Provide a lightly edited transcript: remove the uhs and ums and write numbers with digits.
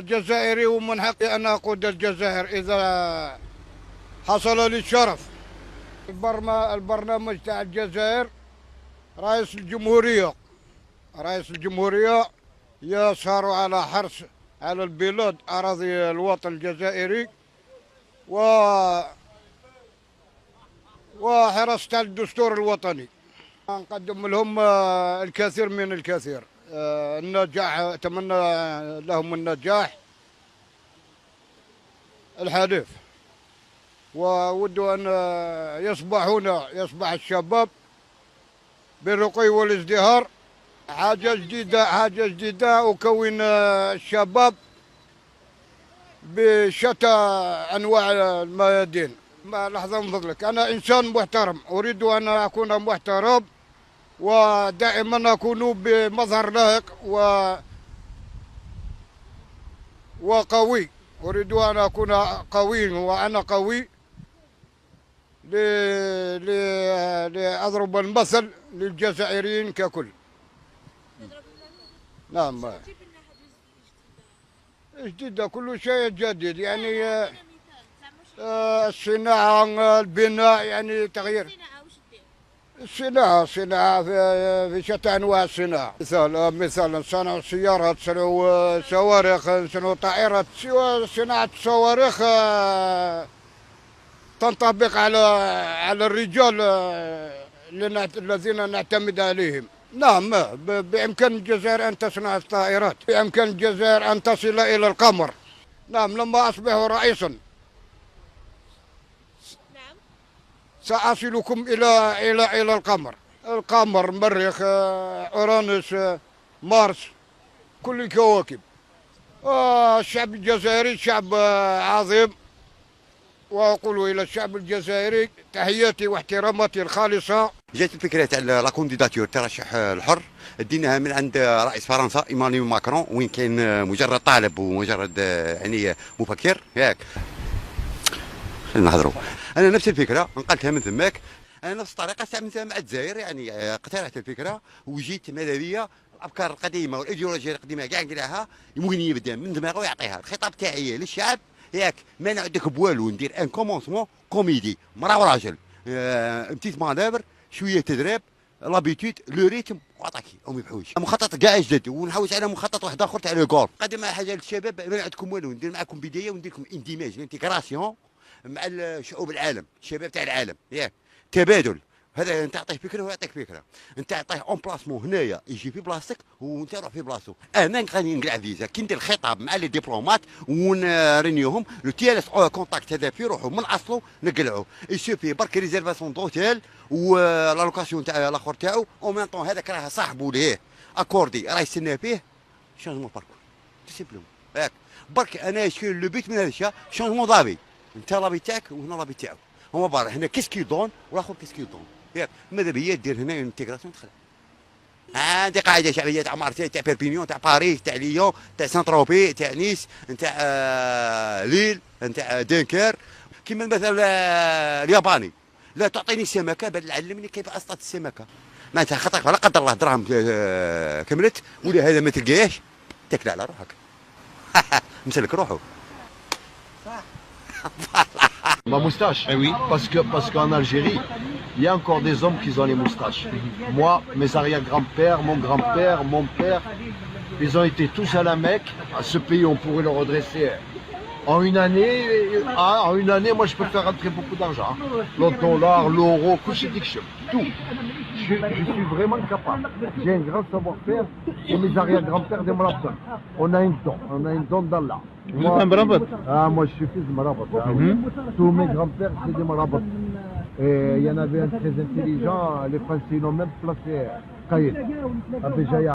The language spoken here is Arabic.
جزائري ومن حقي أن أقود الجزائر إذا حصل لي الشرف. البرنامج تاع الجزائر، رئيس الجمهورية يسهر على حرص على البلاد أراضي الوطن الجزائري وحرصت على الدستور الوطني. نقدم لهم الكثير من الكثير، النجاح، أتمنى لهم النجاح الحديث، وود أن يصبح الشباب بالرقي والازدهار. حاجة جديدة أكون الشباب بشتى أنواع الميادين. لحظة من فضلك، أنا إنسان محترم، أريد أن أكون محترم ودائما أكون بمظهر لائق وقوي. أريد أن أكون قوي وأنا قوي لأضرب المثل للجزائريين ككل. نعم، جديدة، كل شيء جديد، يعني الصناعة، البناء، يعني تغيير الصناعة في شتى أنواع الصناعة. مثلا صنعوا سيارات، صنعوا صواريخ، صنعوا طائرات. صناعة الصواريخ تنطبق على الرجال الذين نعتمد عليهم. نعم، بإمكان الجزائر أن تصنع الطائرات، بإمكان الجزائر أن تصل إلى القمر. نعم، لما أصبح رئيسا سأصلكم إلى القمر، المريخ، أورانوس، مارس، كل الكواكب. الشعب الجزائري شعب عظيم، وأقول إلى الشعب الجزائري تحياتي واحتراماتي الخالصة. جات الفكرة تاع لا كونديداتور، الترشح الحر، ديناها من عند رئيس فرنسا ايمانويل ماكرون، وين كاين مجرد طالب ومجرد يعني مفكر ياك. خلينا نهضروا. انا نفس الفكرة نقلتها من ثماك، انا نفس الطريقة استعملتها مع الجزائر، يعني اقترحت الفكرة وجيت ماذا بيا الافكار القديمة والايديولوجيا القديمة كاع نقراها، يمكن يبدا من دماغه ويعطيها. الخطاب تاعي للشعب ياك، ما نعدك بوالو، ندير ان كومونسمون كوميدي، مرا وراجل، بتيت مانوفر، شويه تدريب، لابيتود، لو ريتم، وعطاكي او مبحوش. مخطط كاع جدد، ونحوس على مخطط واحد اخر تاع لو غولف. نقدم حاجه للشباب، ما نعدكم والو، ندير معكم بدايه وندير لكم اندماج، انتيغراسيون مع شعوب العالم، الشباب تاع العالم ياك، تبادل. هذا انت تعطيه فكره ويعطيك فكره، انت تعطيه اون بلاسمون هنايا يجي في بلاصتك وانت روح في بلاصتو. انا غادي نقلع فيزا كي ندير خطاب مع لي ديبلومات ونرينيوهم لو تيالس كونتاكت هذا في روحه من اصله نقلعوه. يسوفي برك ريزيرفاسيون دوتيل ولا لوكاسيون تاع الاخر تاعو، او ميم طون هذاك راه صاحبو ليه اكوردي راه يستنى فيه شونجمون باركور سيمبلومون ياك. برك انا شكون لو بيت من هذا الشيء شونجمون دافي، انت لابي تاعك وهنا لابي تاعو، هما بار هنا كيسكي دون والاخر كيسكي دون ياك. ماذا بيا دير هنا انتيغراسيون تخلع. هذه قاعده شعبيه تاع مارسيل، تاع بيربينيون، تاع باريس، تاع ليون، تاع سان تروبي، تاع نيس، نتاع ليل، نتاع دنكر. كيما المثل الياباني، لا تعطيني سمكه بل علمني كيف اصطاد السمكه. معناتها خطرك لا قدر الله دراهم كملت ولا هذا ما تلقاهش تاكل على روحك. مسلك روحه. Ma moustache. Eh oui. Parce qu'en Algérie, il y a encore des hommes qui ont les moustaches. Moi, mes arrière-grands-pères, mon grand-père, mon père, ils ont été tous à la Mecque. À ce pays, on pourrait le redresser en une année. Moi, je peux faire rentrer beaucoup d'argent. Le dollar, l'euro, tout. Je suis vraiment capable. J'ai un grand savoir-faire et mes arrière-grands-pères des Malabs. On a un don d'Allah. Vous êtes un Marabat? Moi je suis fils de Marabat. Tous mes grands-pères c'est des Marabats. Et il y en avait un très intelligent, les Français ils l'ont même placé Kaïd, à Béjaïa.